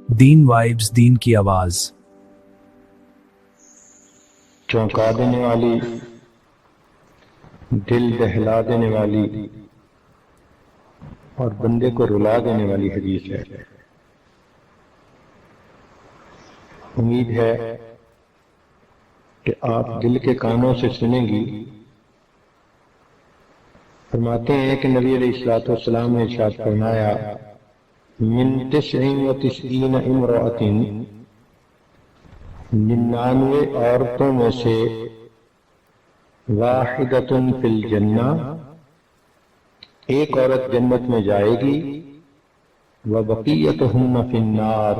دین vibes, دین کی آواز، چونکا دینے والی، دل دہلا دینے والی اور بندے کو رلا دینے والی حدیث ہے۔ امید ہے کہ آپ دل کے کانوں سے سنیں گی۔ فرماتے ہیں کہ نبی علیہ الصلوۃ والسلام نے ارشاد فرمایا، من 99 امرأۃ، 99 عورتوں میں سے واحدۃ فی الجنہ، ایک عورت جنت میں جائے گی، وبقیتہن فی النار،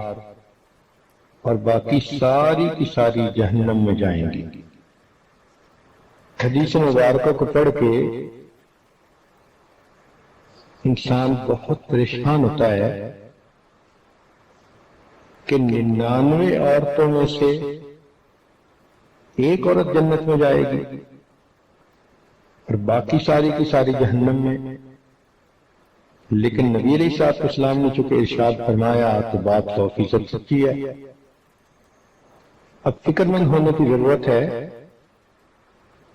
اور باقی ساری کی ساری جہنم میں جائیں گی۔ حدیث مبارکہ کو پڑھ کے انسان بہت پریشان ہوتا ہے کہ 99 عورتوں میں سے ایک عورت جنت میں جائے گی اور باقی ساری کی ساری جہنم میں۔ لیکن نبی علیہ الصلوۃ والسلام نے چونکہ ارشاد فرمایا تو بات 100% سچی ہے۔ اب فکر مند ہونے کی ضرورت ہے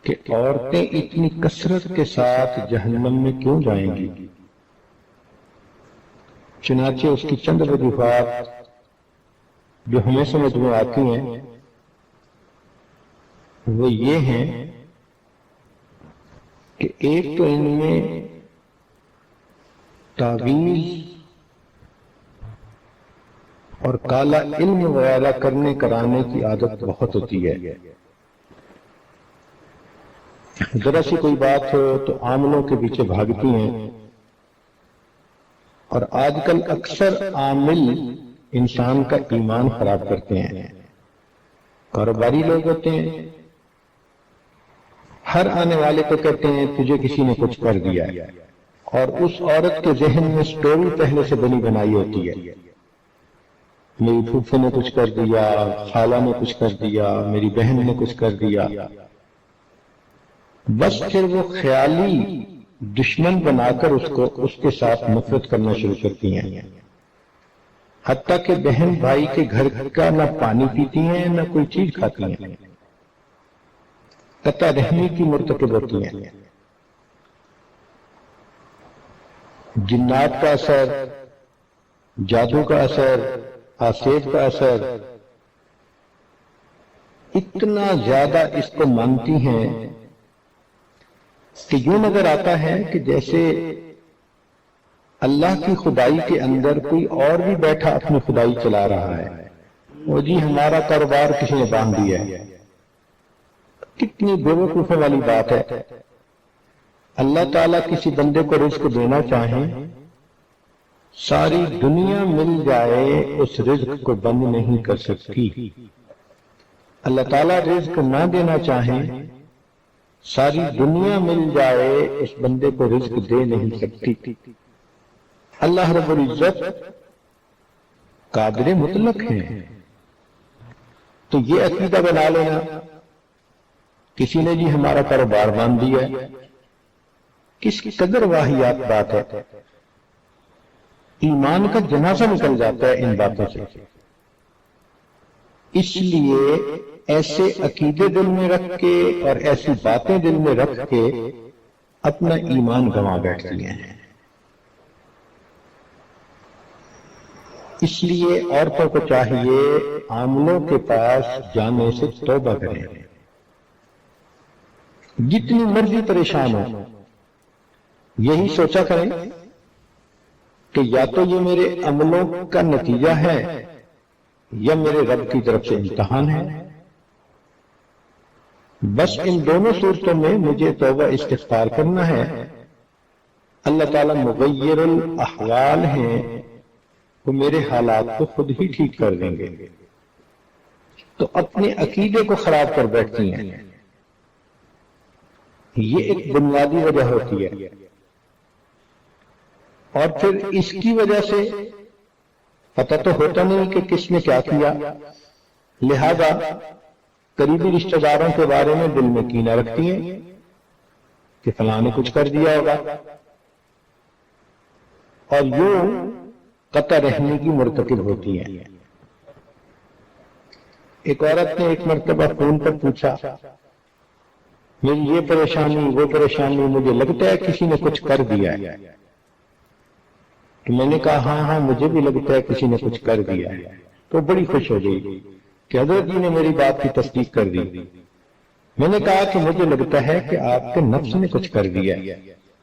کہ عورتیں اتنی کثرت کے ساتھ جہنم میں کیوں جائیں گی؟ چنانچہ اس کی چند وجوہات جو ہمیں سمجھ میں آتی ہیں وہ یہ ہیں کہ ایک تو ان میں تعویذ اور کالا علم وغیرہ کرنے کرانے کی عادت بہت ہوتی ہے۔ ذرا سی کوئی بات ہو تو عاملوں کے پیچھے بھاگتی ہیں، اور آج کل اکثر عامل انسان کا ایمان خراب کرتے ہیں۔ کاروباری لوگ ہوتے ہیں، ہر آنے والے کو کہتے ہیں تجھے کسی نے کچھ کر دیا ہے، اور اس عورت کے ذہن میں سٹوری پہلے سے بنی بنائی ہوتی ہے، میری پھوپھی نے کچھ کر دیا، خالہ نے کچھ کر دیا، میری بہن نے کچھ کر دیا۔ بس پھر وہ خیالی دشمن بنا کر اس کے ساتھ نفرت کرنا شروع کرتی ہیں، حتیٰ کہ بہن بھائی کے گھر کا نہ پانی پیتی ہیں نہ کوئی چیز کھاتی ہیں، قطع رحمی کی مرتکب ہوتی ہیں۔ جنات کا اثر، جادو کا اثر، آسیب کا اثر، اتنا زیادہ اس کو مانتی ہیں کہ یوں نظر آتا ہے کہ جیسے اللہ کی خدائی کے اندر کوئی اور بھی بیٹھا اپنی خدائی چلا رہا ہے۔ وہ جی ہمارا کاروبار کسی نے باندھ دیا ہے۔ کتنی بیوقوفی والی بات ہے۔ اللہ تعالیٰ کسی بندے کو رزق دینا چاہیں، ساری دنیا مل جائے اس رزق کو بند نہیں کر سکتی۔ اللہ تعالیٰ رزق نہ دینا چاہیں، ساری دنیا مل جائے اس بندے کو رزق دے نہیں سکتی۔ اللہ رب العزت قادر مطلق ہیں۔ تو یہ عقیدہ بنا لینا کسی نے جی ہمارا کاروبار باندھ دیا ہے، کس قدر واہیات بات ہے۔ ایمان کا جنازہ نکل جاتا ہے ان باتوں سے۔ اس لیے ایسے عقیدے دل میں رکھ کے اور ایسی باتیں دل میں رکھ کے اپنا ایمان گنوا بیٹھتی ہیں۔ اس لیے عورتوں کو چاہیے عاملوں کے پاس جانے سے توبہ کریں، جتنی مرضی پریشان ہو یہی سوچا کریں کہ یا تو یہ میرے عملوں کا نتیجہ ہے یا میرے رب کی طرف سے امتحان ہے۔ بس ان دونوں صورتوں میں مجھے توبہ استغفار کرنا ہے۔ اللہ تعالیٰ مغیر الاحوال ہیں، وہ میرے حالات کو خود ہی ٹھیک کر دیں گے۔ تو اپنے عقیدے کو خراب کر بیٹھتی ہیں، یہ ایک بنیادی وجہ ہوتی ہے۔ اور پھر اس کی وجہ سے پتہ تو ہوتا نہیں کہ کس نے کیا کیا، لہذا قریبی رشتہ داروں کے بارے میں دل میں کینہ رکھتی ہیں کہ فلاں نے کچھ کر دیا ہوگا، اور یوں قطع رحمی کی مرتکب ہوتی ہیں۔ ایک عورت نے ایک مرتبہ فون پر پوچھا میری یہ پریشانی وہ پریشانی، مجھے لگتا ہے کسی نے کچھ کر دیا ہے. تو میں نے کہا ہاں ہاں مجھے بھی لگتا ہے کسی نے کچھ کر دیا ہے. تو بڑی خوش ہو گئی کہ حضرت جی نے میری بات کی تصدیق کر دی. میں نے کہا کہ مجھے لگتا ہے کہ آپ کے نفس نے کچھ کر دیا.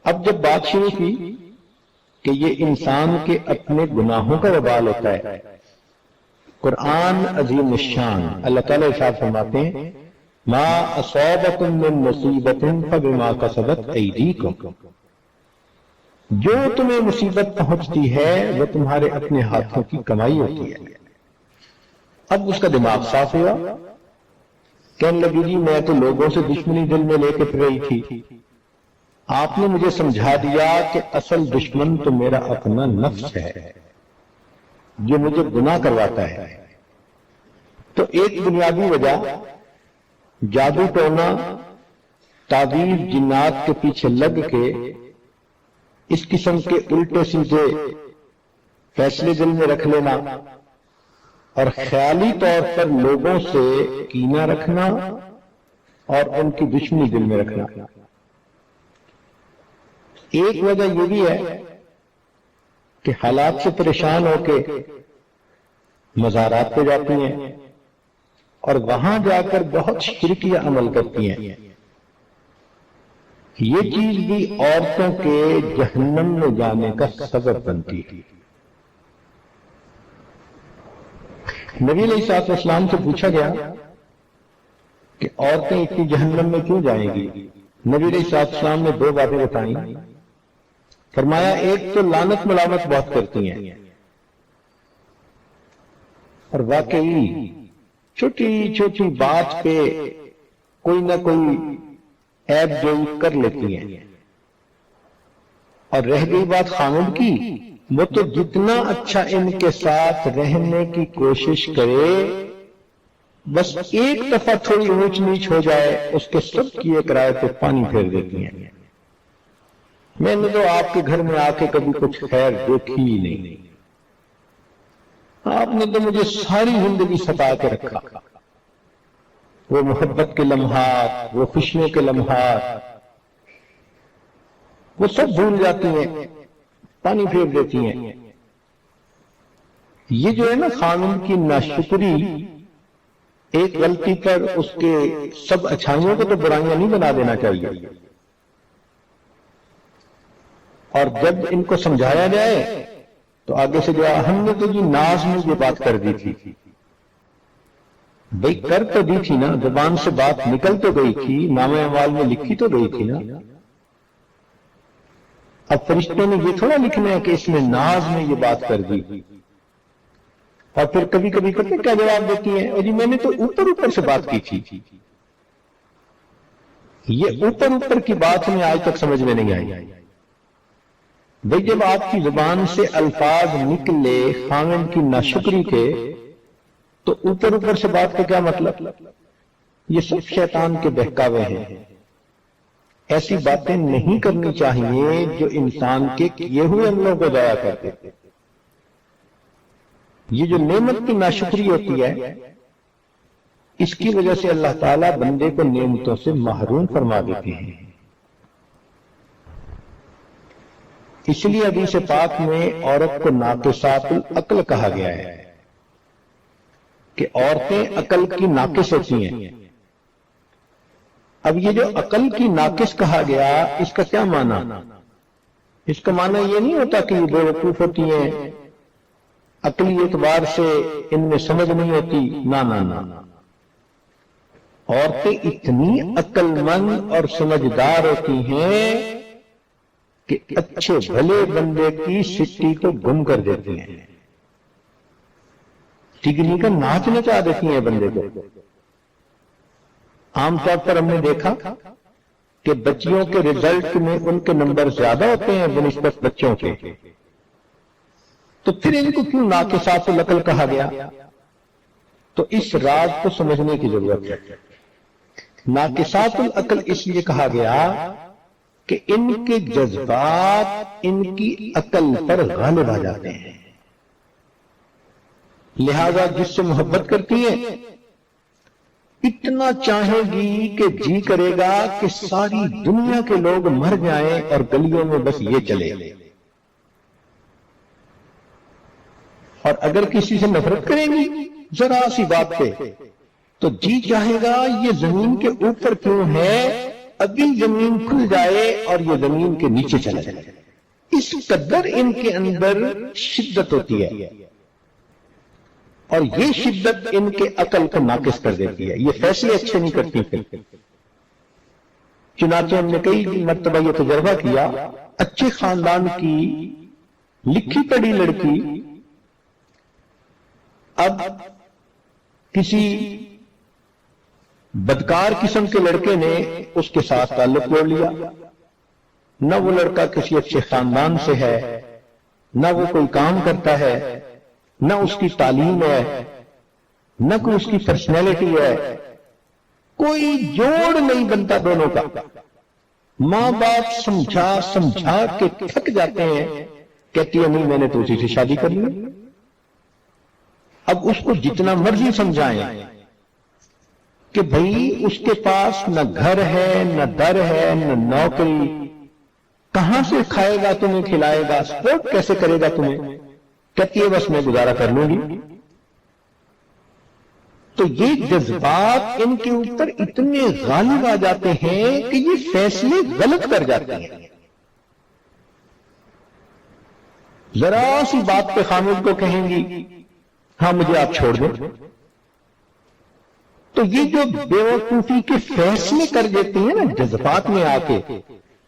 اب جب بات شروع کی کہ یہ انسان کے اپنے گناہوں کا وبال ہوتا ہے، قرآن عظیم الشان اللہ تعالیٰ ارشاد فرماتے ہیں ما اصابکم من مصیبت فبما کسبت ایدیکم، جو تمہیں مصیبت پہنچتی ہے وہ تمہارے اپنے ہاتھوں کی کمائی ہوتی ہے. اب اس کا دماغ صاف ہوا، کہنے لگی جی میں تو لوگوں سے دشمنی دل میں لے کے پھر رہی تھی، آپ نے مجھے سمجھا دیا کہ اصل دشمن تو میرا اپنا نفس ہے جو مجھے گناہ کرواتا ہے. تو ایک بنیادی وجہ جادو ٹونا، تعویذ جنات کے پیچھے لگ کے اس قسم کے الٹے سیدھے فیصلے دل میں رکھ لینا اور خیالی طور پر لوگوں سے کینہ رکھنا اور ان کی دشمنی دل میں رکھنا. ایک وجہ یہ بھی ہے کہ حالات سے پریشان ہو کے مزارات پہ جاتی ہیں اور وہاں جا کر بہت شرکیہ عمل کرتی ہیں. یہ چیز بھی عورتوں کے جہنم میں جانے کا سبب بنتی ہے. نبی علیہ الصلوۃ والسلام سے پوچھا گیا کہ عورتیں اتنی جہنم میں کیوں جائیں گی؟ نبی علیہ الصلوۃ والسلام نے دو باتیں بتائیں. فرمایا ایک تو لعنت ملامت بہت کرتی ہیں اور واقعی چھوٹی چھوٹی بات پہ کوئی نہ کوئی عیب جوئی کر لیتی ہیں. اور رہ گئی بات خامد کی، وہ تو جتنا اچھا ان کے ساتھ رہنے کی کوشش کرے بس ایک دفعہ تھوڑی اونچ نیچ ہو جائے اس کے سب کی ایک رائے پہ پانی پھیر دیتی ہیں. میں نے تو آپ کے گھر میں آ کے کبھی کچھ خیر دیکھی ہی نہیں، آپ نے تو مجھے ساری زندگی ستا کے رکھا. وہ محبت کے لمحات، وہ خوشیوں کے لمحات، وہ سب بھول جاتی ہیں، پانی پھیر دیتی ہیں. یہ جو ہے نا خامن کی ناشکری، ایک غلطی پر اس کے سب اچھائیوں کو تو برائیاں نہیں بنا دینا چاہیے. اور جب ان کو سمجھایا جائے تو آگے سے جو ہم نے تو جی ناز میں یہ بات کر دی تھی. بھئی کر تو دی تھی نا، زبان سے بات نکل تو گئی تھی، نام اعمال میں لکھی تو گئی تھی نا. اب فرشتوں نے یہ تھوڑا لکھنا ہے کہ اس نے ناز میں یہ بات کر دی. اور پھر کبھی کبھی کرتے کیا جواب دیتی ہیں، اور جی میں نے تو اوپر اوپر سے بات کی تھی. یہ اوپر اوپر کی بات میں آج تک سمجھ میں نہیں آئی. بھئی جب آپ کی زبان سے الفاظ نکلے خامن کی ناشکری کے تو اوپر اوپر سے بات کا کیا مطلب؟ یہ سب شیطان کے بہکاوے ہیں. ایسی باتیں نہیں کرنی چاہیے جو انسان کے کیے ہوئے عملوں کو ضائع کرتے. یہ جو نعمت کی ناشکری ہوتی ہے اس کی وجہ سے اللہ تعالیٰ بندے کو نعمتوں سے محروم فرما دیتے ہیں. اس لیے حدیث پاک میں عورت کو ناقصات العقل کہا گیا ہے کہ عورتیں عقل کی ناقص ہوتی ہیں. اب یہ جو عقل کی ناقص کہا گیا اس کا کیا معنی؟ اس کا معنی یہ نہیں ہوتا کہ یہ بے وقوف ہوتی ہیں، عقلی اعتبار سے ان میں سمجھ نہیں ہوتی. نہ، عورتیں اتنی عقل مند اور سمجھدار ہوتی ہیں کہ اچھے بھلے بندے کی سٹی کو گم کر دیتی ہیں، ٹگنی کا ناچ نچا دیتی ہیں بندے کو. عام طور پر ہم نے دیکھا کہ بچیوں کے رزلٹ میں ان کے نمبر زیادہ ہوتے ہیں بنسبت بچوں کے. تو پھر ان کو کیوں ناقصات العقل کہا گیا؟ تو اس راز کو سمجھنے کی ضرورت ہے. ناقصات العقل اس لیے کہا گیا کہ ان کے جذبات ان کی عقل پر غالب آ جاتے ہیں، لہذا جس سے محبت کرتی ہیں اتنا چاہے گی کہ جی کرے گا کہ ساری دنیا کے لوگ مر جائیں اور گلیوں میں بس یہ چلے. اور اگر کسی سے نفرت کریں گی ذرا سی بات پہ تو جی چاہے گا یہ زمین کے اوپر کیوں ہے، ابھی زمین کھل جائے اور یہ زمین کے نیچے چلا جائے. اس قدر ان کے اندر شدت ہوتی ہے اور یہ شدت ان کے عقل کو ناقص کر دیتی ہے. یہ فیصلے اچھے نہیں کرتی. پھر چنانچہ ہم نے کئی مرتبہ یہ تجربہ کیا، اچھے خاندان کی لکھی پڑھی لڑکی اب کسی بدکار قسم کے لڑکے نے اس کے ساتھ تعلق جوڑ لیا. نہ وہ لڑکا کسی اچھے خاندان سے ہے، نہ وہ کوئی کام کرتا ہے، نہ اس کی تعلیم ہے، نہ کوئی اس کی پرسنالٹی ہے، کوئی جوڑ نہیں بنتا دونوں کا. ماں باپ سمجھا کے تھک جاتے ہیں، کہتی ہے نہیں میں نے تو اسی سے شادی کر لی. اب اس کو جتنا مرضی سمجھائیں کہ بھئی اس کے پاس نہ گھر ہے، نہ در ہے، نہ نوکری، کہاں سے کھائے گا تمہیں، کھلائے گا، سپورٹ کیسے کرے گا تمہیں، کہتی ہے بس میں گزارا کر لوں گی. تو یہ جذبات ان کے اوپر اتنے غالب آ جاتے ہیں کہ یہ فیصلے غلط کر جاتے ہیں. ذرا سی بات پہ خامد کو کہیں گی ہاں مجھے آپ چھوڑ دیں. تو یہ جو بیوقوفی کے فیصلے کر دیتے ہیں نا جذبات میں آ کے،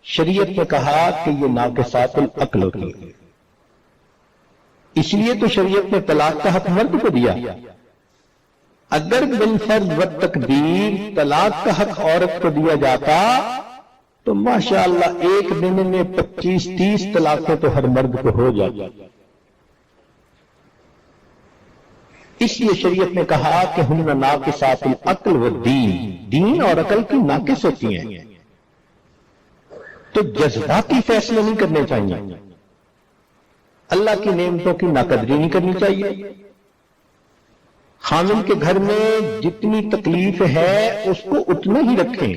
شریعت نے کہا کہ یہ ناقصات العقل ہوتی ہے. اس لیے تو شریعت نے طلاق کا حق مرد کو دیا. اگر بالفرض و تقدیر طلاق کا حق عورت کو دیا جاتا تو ماشاءاللہ ایک دن میں 25-30 طلاقیں تو ہر مرد کو ہو جاتی. اس لیے شریعت نے کہا کہ ہن ناقصات العقل والدین، دین اور عقل کی ناقص ہوتی ہیں. تو جذباتی فیصلے نہیں کرنے چاہیے، اللہ کی نعمتوں کی ناقدری نہیں کرنی چاہیے. خامن کے گھر میں جتنی تکلیف ہے اس کو اتنا ہی رکھیں،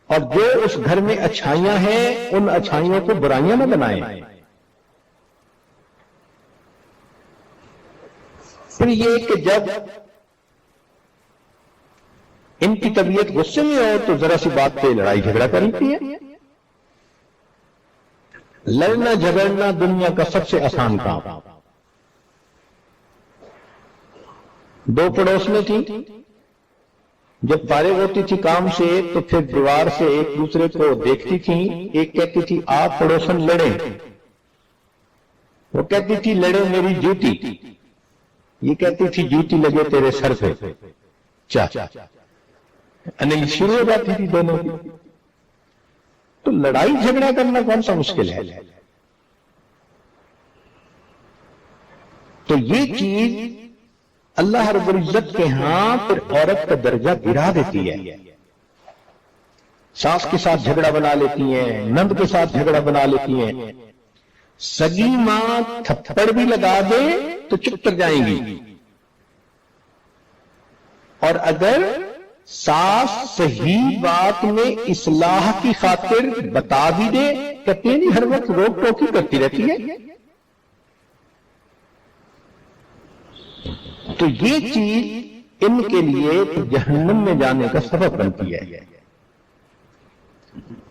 اور جو اس گھر میں اچھائیاں ہیں ان اچھائیوں کو برائیاں نہ بنائیں. پھر یہ کہ جب ان کی طبیعت غصے میں ہو تو ذرا سی بات پہ لڑائی جھگڑا کر لیتی ہے. لڑنا جھگڑنا دنیا کا سب سے آسان کام. دو پڑوس میں تھی، جب فارغ ہوتی تھی کام سے تو پھر دیوار سے ایک دوسرے کو دیکھتی تھی. ایک کہتی تھی آپ پڑوسن لڑیں، وہ کہتی تھی لڑے میری جوتی، یہ کہتی تھی جوتی لگے تیرے سر پہ. انیل شروع ہو جاتی تھی دونوں کی. تو لڑائی جھگڑا کرنا کون سا مشکل ہے؟ تو یہ چیز اللہ رب العزت کے ہاں پھر عورت کا درجہ گرا دیتی ہے. ساس کے ساتھ جھگڑا بنا لیتی ہیں، نند کے ساتھ جھگڑا بنا لیتی ہیں. سگی ماں تھپڑ بھی لگا دے تو چپ کر جائیں گی، اور اگر ساس صحیح بات میں اصلاح کی خاطر بتا بھی دے کہتے ہیں نہیں ہر وقت روک ٹوکی کرتی رہتی ہے. تو یہ چیز ان کے لیے جہنم میں جانے کا سبب بنتی ہے.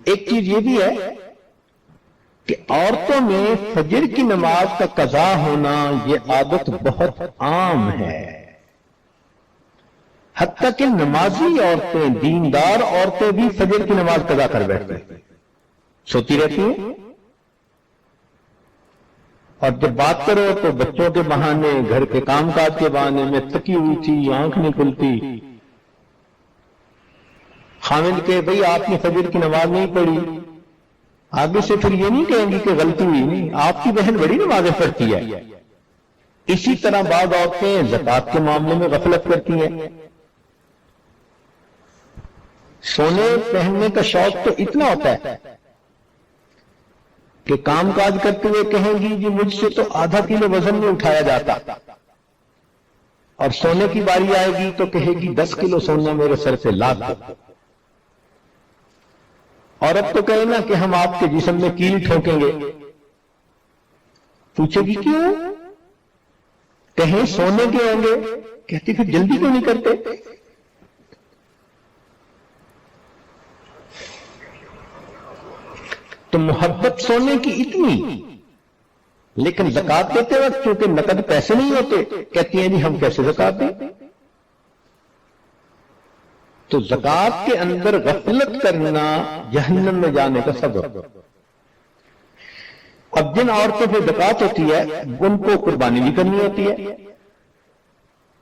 ایک چیز یہ بھی ہے کہ عورتوں میں فجر کی نماز کا قضا ہونا یہ عادت بہت عام ہے. حتیٰ کہ نمازی عورتیں، دیندار عورتیں بھی فجر کی نماز قضا کر بیٹھتی ہیں، سوتی رہتی ہیں. اور جب بات کرو تو بچوں کے بہانے، گھر کے کام کاج کے بہانے میں تھکی ہوئی تھی، آنکھ نہیں کھلتی. خامد کہ بھئی آپ نے فجر کی نماز نہیں پڑھی، آگے سے پھر یہ نہیں کہیں گی کہ غلطی ہوئی، نہیں آپ کی بہن بڑی نمازیں پڑھتی ہے. اسی طرح بعض عورتیں زکوٰۃ کے معاملے میں غفلت کرتی ہیں. سونے پہننے کا شوق تو اتنا ہوتا ہے کہ کام کاج کرتے ہوئے کہیں گی جی مجھ سے تو ½ کلو وزن میں اٹھایا جاتا، اور سونے کی باری آئے گی تو کہے گی 10 کلو سونا میرے سر سے لاد دو. عورت تو کہے نا کہ ہم آپ کے جسم میں کیل ٹھوکیں گے. پوچھے گی کیوں؟ کہیں سونے کے ہوں گے. کہتی پھر جلدی کیوں نہیں کرتے؟ تو محبت سونے کی اتنی، لیکن زکات دیتے وقت چونکہ نقد پیسے نہیں ہوتے، کہتی ہیں جی ہم کیسے زکات دیں؟ تو زکات کے اندر غفلت کرنا جہنم میں جانے کا سبب. اب جن عورتوں پہ زکات ہوتی ہے ان کو قربانی بھی کرنی ہوتی ہے،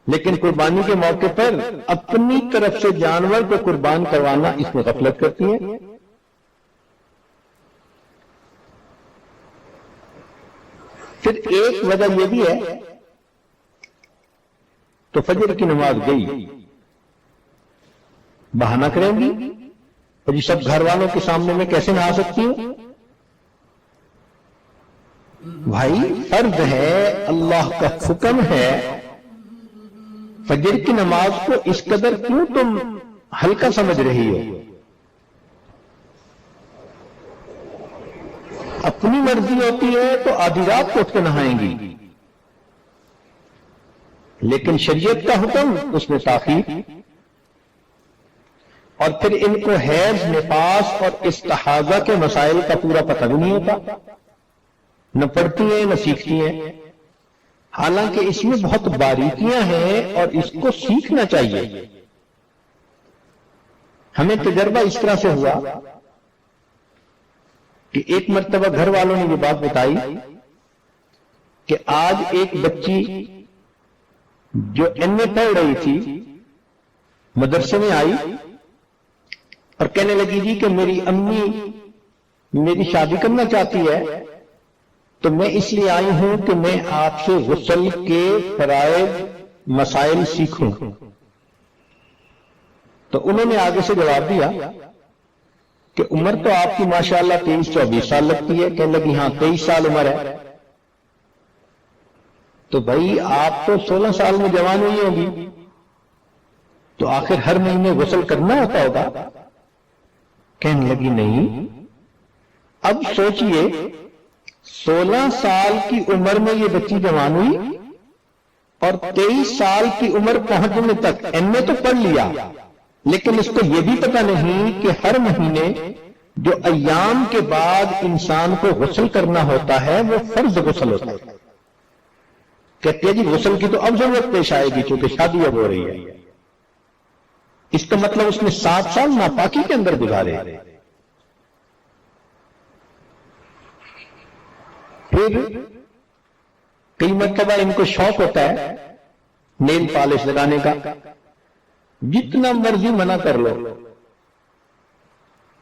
لیکن قربانی کے موقع پر اپنی طرف سے جانور کو قربان کروانا، اس میں غفلت کرتی ہیں. پھر ایک وجہ یہ بھی ہے، تو فجر کی نماز گئی، بہانہ کریں گی اور یہ سب گھر والوں کے سامنے میں کیسے نہا سکتی ہوں؟ بھائی فرض ہے، اللہ کا حکم ہے. فجر کی نماز کو اس قدر کیوں تم ہلکا سمجھ رہی ہو؟ اپنی مرضی ہوتی ہے تو آدھی رات کو اٹھ کے نہائیں گی، لیکن شریعت کا حکم اس میں تاخیر. اور پھر ان کو حیض، نفاس اور استحاضہ کے مسائل کا پورا پتہ بھی نہیں ہوتا، نہ پڑھتی ہیں نہ سیکھتی ہیں، حالانکہ اس میں بہت باریکیاں ہیں اور اس کو سیکھنا چاہیے. ہمیں تجربہ اس طرح سے ہوا کہ ایک مرتبہ گھر والوں نے یہ بات بتائی کہ آج ایک بچی جو ایم اے پڑھ رہی تھی مدرسے میں آئی اور کہنے لگی جی کہ میری امی میری شادی کرنا چاہتی ہے، تو میں اس لیے آئی ہوں کہ میں آپ سے غسل کے فرائض مسائل سیکھوں. تو انہوں نے آگے سے جواب دیا کہ عمر تو آپ کی ماشاءاللہ 23-24 سال لگتی ہے. کہنے لگی ہاں 23 سال عمر ہے. تو بھائی آپ تو 16 سال میں جوان ہوئی ہوگی، تو آخر ہر مہینے غسل کرنا ہوتا ہوگا؟ کہنے لگی نہیں. اب سوچئے 16 سال کی عمر میں یہ بچی جوان ہوئی اور 23 سال کی عمر پہنچنے تک ایم اے تو پڑھ لیا، لیکن اس کو یہ بھی پتہ نہیں کہ ہر مہینے جو ایام کے بعد انسان کو غسل کرنا ہوتا ہے وہ فرض غسل ہوتا ہے. کہتے ہیں جی غسل کی تو اب ضرورت پیش آئے گی چونکہ شادی اب ہو رہی ہے. اس کا مطلب اس نے 7 سال ناپاکی کے اندر گزارے. پھر کئی مرتبہ ان کو شوق ہوتا ہے نیل پالش لگانے کا، جتنا مرضی منع کر لو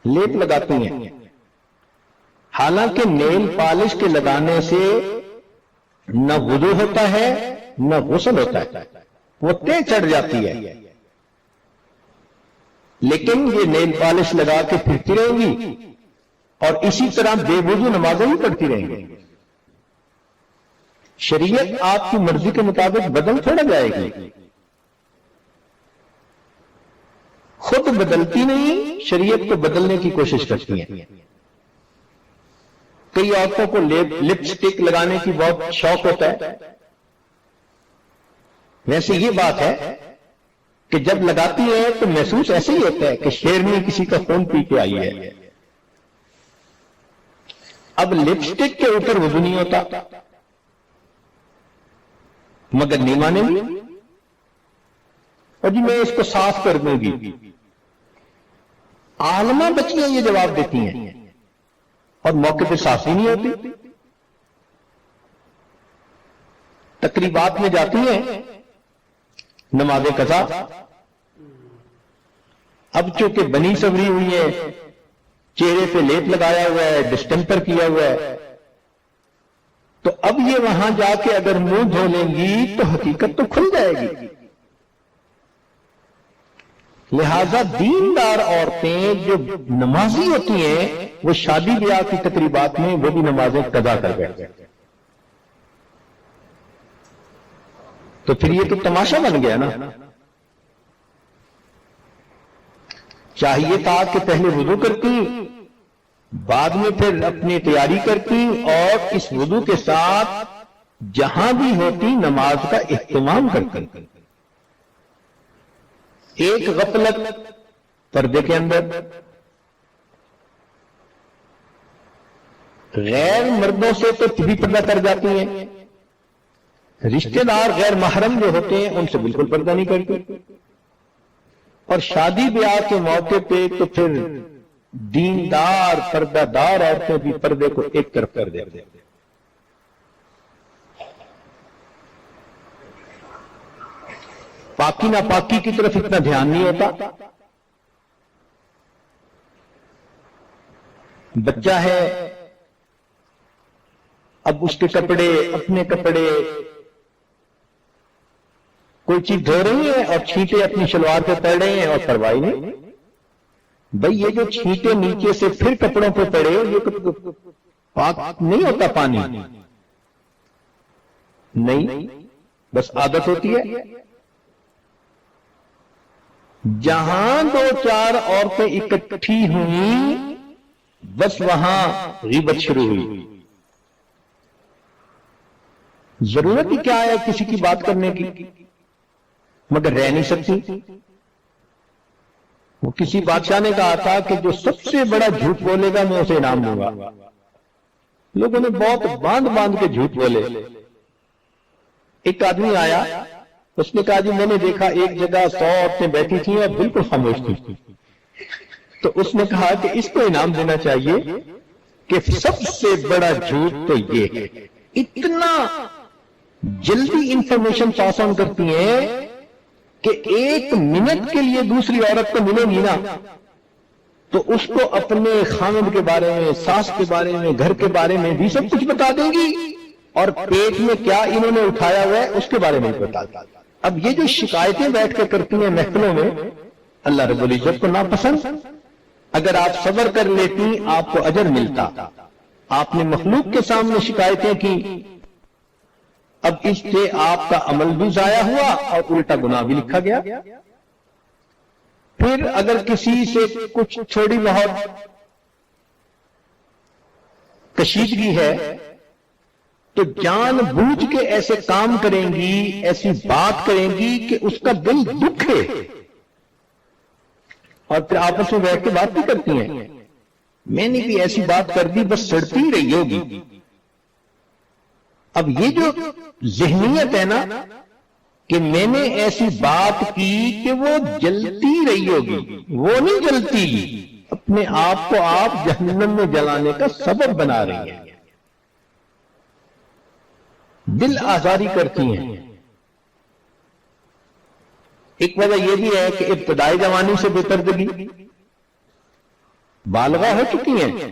لیپ لگاتی ہیں. حالانکہ نیل پالش کے لگانے سے نہ وضو ہوتا ہے نہ غسل ہوتا ہے، وہ تیز چڑھ جاتی ہے. لیکن یہ نیل پالش لگا کے پھرتی رہیں گی اور اسی طرح بے وضو نمازیں بھی پڑھتی رہیں گی. شریعت آپ کی مرضی کے مطابق بدل تھوڑا جائے گی، خود بدلتی نہیں، شریعت کو بدلنے کی کوشش کرتی ہیں. کئی عورتوں کو لپسٹک لگانے کی بہت شوق ہوتا ہے. ویسے یہ بات ہے کہ جب لگاتی ہے تو محسوس ایسے ہی ہوتا ہے کہ شیرنی کسی کا خون پی کے آئی ہے. اب لپسٹک کے اوپر وضو نہیں ہوتا مگر نہیں مانے گی، اور جی میں اس کو صاف کر دوں گی. عالمہ بچیاں یہ جواب دیتی ہیں اور موقع پہ صاف ہی نہیں ہوتی. تقریبات میں جاتی ہیں نماز قضا، اب چونکہ بنی سوری ہوئی ہے، چہرے پہ لیپ لگایا ہوا ہے، ڈسٹمپر کیا ہوا ہے، تو اب یہ وہاں جا کے اگر منہ دھو لیں گی تو حقیقت تو کھل جائے گی. لہذا دیندار عورتیں جو نمازی ہوتی ہیں وہ شادی بیاہ کی تقریبات میں وہ بھی نمازیں قضا کر بیٹھتے ہیں. تو پھر یہ تو تماشا بن گیا نا. چاہیے تھا کہ پہلے وضو کرتی، بعد میں پھر اپنی تیاری کرتی اور اس وضو کے ساتھ جہاں بھی ہوتی نماز کا اہتمام کرتی. ایک غفلت پردے کے اندر، غیر مردوں سے تو بھی پردہ کر جاتی ہیں، رشتہ دار غیر محرم جو ہوتے ہیں ان سے بالکل پردہ نہیں کرتی، اور شادی بیاہ کے موقع پہ تو پھر دیندار پردہ دار عورتیں بھی پردے کو ایک طرف کر دیتے ہیں. پاکی ناپاکی کی طرف اتنا دھیان نہیں ہوتا. بچہ ہے، اب اس کے کپڑے، اپنے کپڑے، کوئی چیز دھو رہی ہے اور چھینٹے اپنی شلوار پہ پڑ رہے ہیں اور پرواہ نہیں. بھئی یہ جو چھینٹے نیچے سے پھر کپڑوں پہ پڑے یہ پاک نہیں ہوتا پانی، نہیں، بس عادت ہوتی ہے. جہاں دو چار عورتیں اکٹھی ہوئیں بس وہاں غیبت شروع ہوئی. ضرورت ہی کیا ہے کسی کی بات کرنے کی، مگر رہ نہیں سکتی. وہ کسی بادشاہ نے کہا تھا کہ جو سب سے بڑا جھوٹ بولے گا میں اسے انعام دوں گا. لوگوں نے بہت باندھ کے جھوٹ بولے. ایک آدمی آیا، اس نے کہا جی میں نے دیکھا ایک جگہ 100 عورتیں بیٹھی تھیں اور بالکل خاموش تھیں. تو اس نے کہا کہ اس کو انعام دینا چاہیے کہ سب سے بڑا جھوٹ تو یہ ہے، اتنا جلدی انفارمیشن پاس آن کرتی ہیں کہ 1 منٹ کے لیے دوسری عورت کو ملے گی نا تو اس کو اپنے خاوند کے بارے میں، ساس کے بارے میں، گھر کے بارے میں بھی سب کچھ بتا دیں گی، اور پیٹ میں کیا انہوں نے اٹھایا ہوا ہے اس کے بارے میں بتا. اب یہ جو شکایتیں بیٹھ کے کرتی ہیں محفلوں میں، اللہ رب العزت کو ناپسند. اگر آپ صبر کر لیتی آپ کو اجر ملتا. آپ نے مخلوق کے سامنے شکایتیں کی، اب اس سے آپ کا عمل بھی ضائع ہوا اور الٹا گناہ بھی لکھا گیا. پھر اگر کسی سے کچھ تھوڑی بہت کشیدگی ہے تو جان بوجھ کے ایسے کام کریں گی، ایسی بات کریں گی کہ اس کا دل دکھے، اور پھر آپس میں بیٹھ کے بات بھی کرتی ہیں میں نے بھی ایسی بات کر دی بس سڑتی ہی رہی ہوگی. اب یہ جو ذہنیت ہے نا کہ میں نے ایسی بات کی کہ وہ جلتی رہی ہوگی، وہ نہیں جلتی، اپنے آپ کو آپ جہنم میں جلانے کا سبب بنا رہی ہیں. دل آزاری کرتی ہیں. ایک وجہ یہ بھی ہے کہ ابتدائی جوانی سے بے پردگی، بالغہ ہو چکی ہیں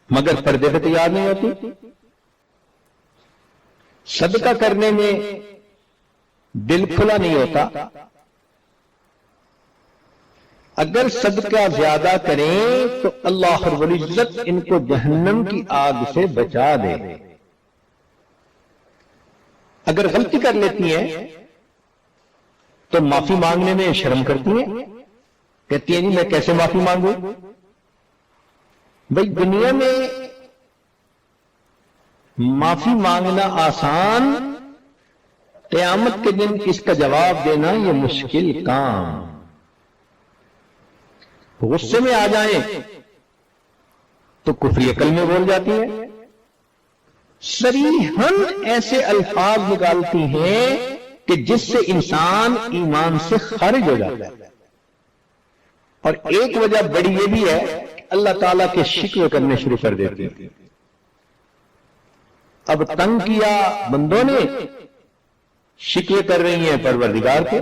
مگر پردے پہ تیار نہیں ہوتی. صدقہ کرنے میں دل کھلا نہیں ہوتا. اگر صدقہ زیادہ کریں تو اللہ رب العزت ان کو جہنم کی آگ سے بچا دے. اگر غلطی کر لیتی ہیں تو معافی مانگنے میں شرم کرتی ہیں، کہتی ہیں جی میں کیسے معافی مانگوں. بھئی دنیا میں معافی مانگنا آسان، قیامت کے دن اس کا جواب دینا یہ مشکل کام. غصے میں آ جائیں تو کفری کلمے بول جاتی ہیں، صریحاً ایسے الفاظ نکالتی ہیں کہ جس سے انسان ایمان سے خارج ہو جاتا ہے. اور ایک وجہ بڑی یہ بھی ہے کہ اللہ تعالیٰ کے شکوے کرنے شروع کر دیتے ہیں. اب تنگ کیا بندوں نے، شکوے کر رہی ہیں پروردگار کے.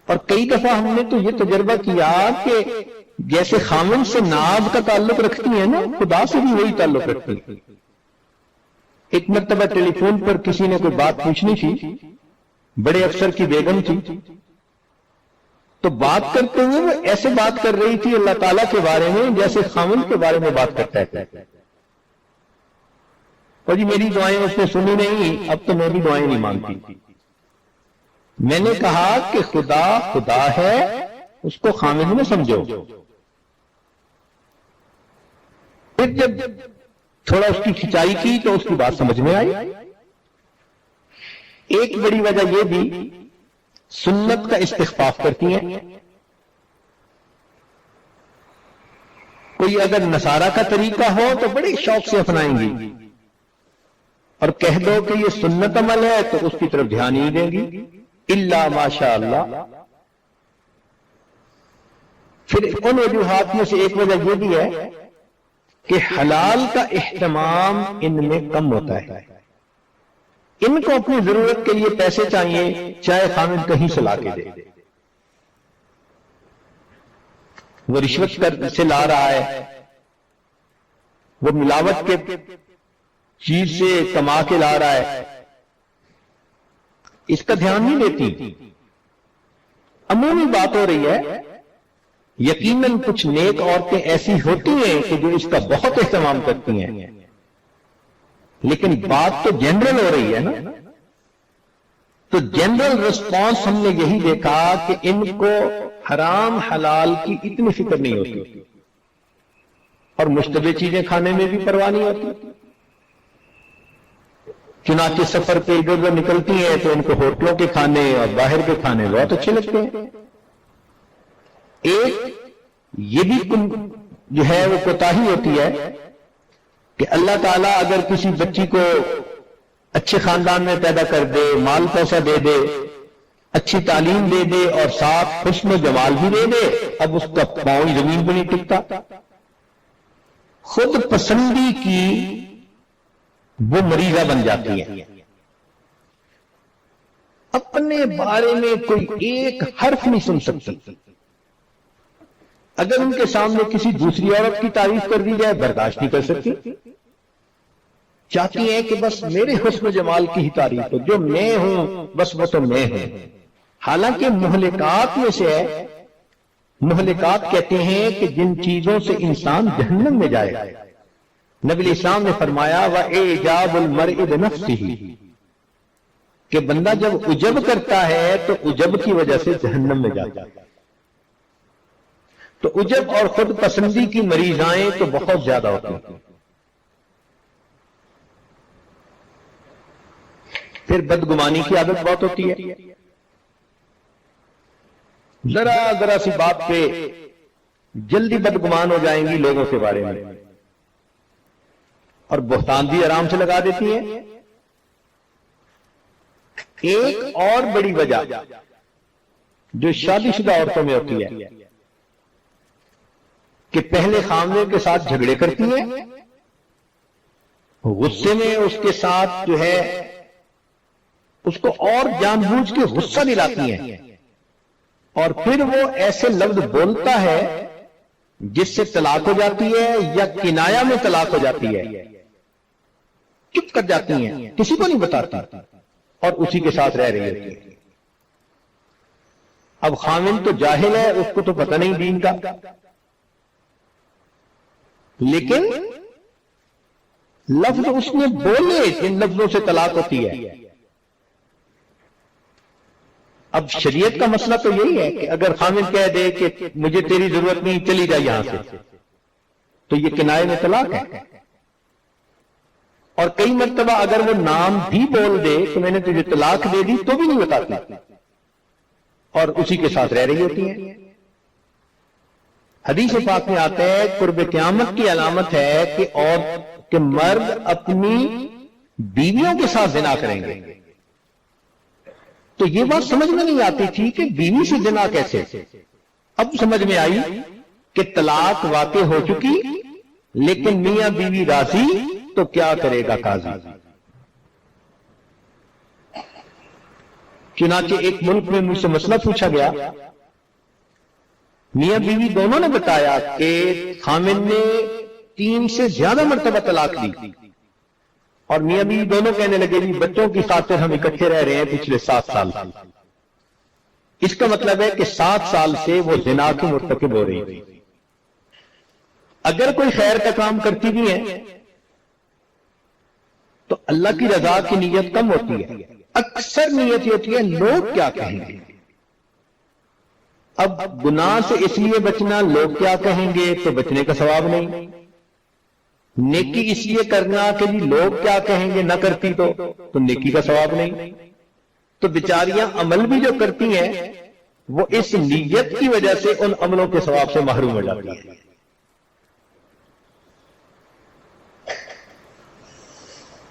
اور کئی دفعہ ہم نے تو یہ تجربہ کیا کہ جیسے خامن سے ناز کا تعلق رکھتی ہیں نا، خدا سے بھی وہی تعلق رکھتی ہیں. ایک مرتبہ ٹیلی فون پر کسی نے کوئی بات پوچھنی تھی، بڑے افسر کی بیگم تھی، تو بات کرتے ہوئے وہ ایسے بات کر رہی تھی اللہ تعالیٰ کے بارے میں جیسے خامن کے بارے میں بات کرتا ہے. اور جی میری دعائیں اس نے سنی نہیں، اب تو میں بھی دعائیں نہیں مانگتی۔ میں نے کہا کہ خدا خدا ہے، اس کو خامد میں سمجھو۔ پھر جب تھوڑا اس کی کھچائی کی تو اس کی بات سمجھ میں آئی۔ ایک بڑی وجہ یہ بھی سنت کا استخفاف کرتی ہیں۔ کوئی اگر نصارہ کا طریقہ ہو تو بڑے شوق سے اپنائیں گی، اور کہہ دو کہ یہ سنت عمل ہے تو اس کی طرف دھیان ہی دیں گی، الا ماشاء اللہ۔ پھر ان وجوہات میں سے ایک وجہ یہ بھی ہے کہ حلال کا اہتمام ان میں کم ہوتا ہے۔ ان کو اپنی ضرورت کے لیے پیسے چاہیے، چاہے خامد کہیں سے لا کے دے۔ وہ رشوت سے لا رہا ہے، وہ ملاوٹ کے چیز سے کما کے لا رہا ہے، اس کا دھیان نہیں دیتی۔ عمومی بات ہو رہی ہے، یقیناً کچھ نیک عورتیں ایسی ہوتی ہیں کہ جو اس کا بہت اہتمام کرتی ہیں، لیکن بات تو جنرل ہو رہی ہے نا۔ تو جنرل رسپانس ہم نے یہی دیکھا کہ ان کو حرام حلال کی اتنی فکر نہیں ہوتی، اور مشتبہ چیزیں کھانے میں بھی پرواہ نہیں ہوتی۔ چنانچہ سفر پہ ادھر ادھر نکلتی ہیں تو ان کو ہوٹلوں کے کھانے اور باہر کے کھانے بہت اچھے لگتے ہیں۔ ایک یہ بھی جو ہے وہ کوتاہی ہوتی ہے کہ اللہ تعالیٰ اگر کسی بچی کو اچھے خاندان میں پیدا کر دے، مال پیسہ دے دے، اچھی تعلیم دے دے، اور ساتھ حسن و جمال بھی دے دے، اب اس کا پاؤں زمین پہ نہیں ٹکتا۔ خود پسندی کی وہ مریضہ بن جاتی ہے، اپنے بارے میں کوئی ایک حرف نہیں سن سکتی۔ اگر ان کے سامنے کسی دوسری عورت کی تعریف کر دی جائے برداشت نہیں کر سکتی، چاہتی ہیں کہ بس میرے حسن و جمال کی ہی تعریف ہو، جو میں ہوں بس وہ تو میں ہوں۔ حالانکہ مہلکات میں سے ہے، مہلکات کہتے ہیں کہ جن چیزوں سے انسان جہنم میں جائے گا۔ نبی علیہ السلام نے فرمایا وَإِعْجَابُ الْمَرْءِ بِنَفْسِهِ، کہ بندہ جب عجب کرتا ہے تو عجب کی وجہ سے جہنم میں جاتا ہے۔ تو عجب اور خود پسندی کی مریضائیں تو بہت زیادہ ہوتی ہیں۔ پھر بدگمانی کی عادت بہت ہوتی ہے، ذرا ذرا سی بات پہ جلدی بدگمان ہو جائیں گی لوگوں کے بارے میں، اور بہتان بھی آرام سے لگا دیتی ہیں۔ ایک اور بڑی وجہ جو شادی شدہ عورتوں میں ہوتی ہے کہ پہلے خامدے کے ساتھ جھگڑے کرتی ہیں، غصے میں اس کے ساتھ جو ہے اس کو اور جان بوجھ کے غصہ دلاتی ہیں، اور پھر وہ ایسے لفظ بولتا ہے جس سے طلاق ہو جاتی ہے یا کنایا میں طلاق ہو جاتی ہے، چپ کر جاتی ہیں، کسی کو نہیں بتاتی، اور اسی کے ساتھ رہ رہی ہوتی ہے۔ اب خامن تو جاہل ہے، اس کو تو پتہ نہیں دین کا، لیکن لفظ اس نے بولے جن لفظوں سے طلاق ہوتی ہے۔ اب شریعت کا مسئلہ تو یہی ہے کہ اگر خامن کہہ دے کہ مجھے تیری ضرورت نہیں، چلی جا یہاں سے، تو یہ کنائے میں طلاق ہے۔ اور کئی مرتبہ اگر وہ نام بھی بول دے کہ میں نے تجھے طلاق دے دی تو بھی نہیں بتاتی، اور اسی کے ساتھ رہ رہی ہوتی ہیں۔ حدیث پاک میں آتا ہے قرب قیامت کی علامت ہے کہ مرد اپنی بیویوں کے ساتھ زنا کریں گے۔ تو یہ بات سمجھ میں نہیں آتی تھی کہ بیوی سے زنا کیسے، اب سمجھ میں آئی کہ طلاق واقع ہو چکی، لیکن میاں بیوی راضی تو کیا کرے گا قاضی۔ چنانچہ ایک ملک میں مجھ سے مسئلہ پوچھا گیا، میاں بیوی دونوں نے بتایا کہ خامن نے 3 سے زیادہ مرتبہ طلاق دی، اور میاں بیوی دونوں کہنے لگے جی بچوں کی خاطر ہم اکٹھے رہ رہے ہیں پچھلے 7 سال سے۔ اس کا مطلب ہے کہ 7 سال سے وہ زنا کی مرتکب ہو رہی تھی۔ اگر کوئی خیر کا کام کرتی بھی ہے تو اللہ کی رضا کی نیت کم ہوتی ہے، اکثر نیت یہ ہوتی ہے لوگ کیا کہیں گے۔ اب گناہ سے اس لیے بچنا لوگ کیا کہیں گے تو بچنے کا ثواب نہیں، نیکی اس لیے کرنا کہ جی لوگ کیا کہیں گے نہ کرتی تو نیکی کا ثواب نہیں۔ تو بیچاریاں عمل بھی جو کرتی ہیں وہ اس نیت کی وجہ سے ان عملوں کے ثواب سے محروم ہو جاتی ہیں۔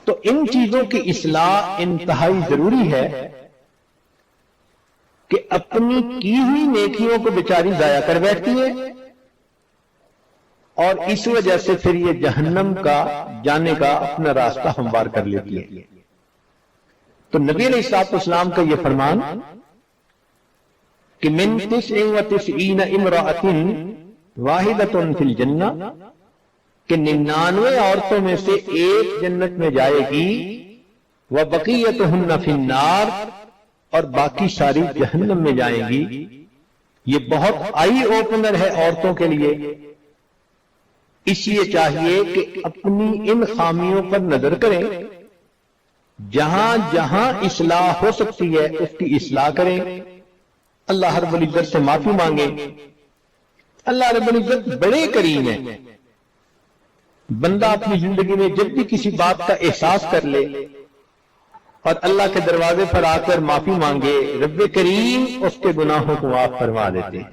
تو ان چیزوں کی اصلاح انتہائی ضروری ہے کہ اپنی کی ہوئی نیکیوں کو بیچاری ضائع کر بیٹھتی ہے اور اس وجہ سے پھر یہ جہنم کا جانے کا اپنا راستہ ہموار کر لیتی ہے۔ تو نبی علیہ الصلوۃ والسلام کا یہ فرمان کہ من 99 امرأۃ واحدۃ فی الجنہ، کہ 99 عورتوں میں سے ایک جنت میں جائے گی، وبقیتہن فی النار، اور باقی ساری جہنم میں جائیں گی۔ یہ بہت آئی اوپنر ہے عورتوں کے لیے، اس لیے چاہیے کہ اپنی ان خامیوں پر نظر کریں، جہاں جہاں اصلاح ہو سکتی ہے اس کی اصلاح کریں، اللہ رب العزت سے معافی مانگیں۔ اللہ رب العزت بڑے کریم ہے، بندہ اپنی زندگی میں جب بھی کسی بات کا احساس کر لے اور اللہ کے دروازے پر آ کر معافی مانگے، رب کریم اس کے گناہوں کو معاف فرما دیتے ہیں۔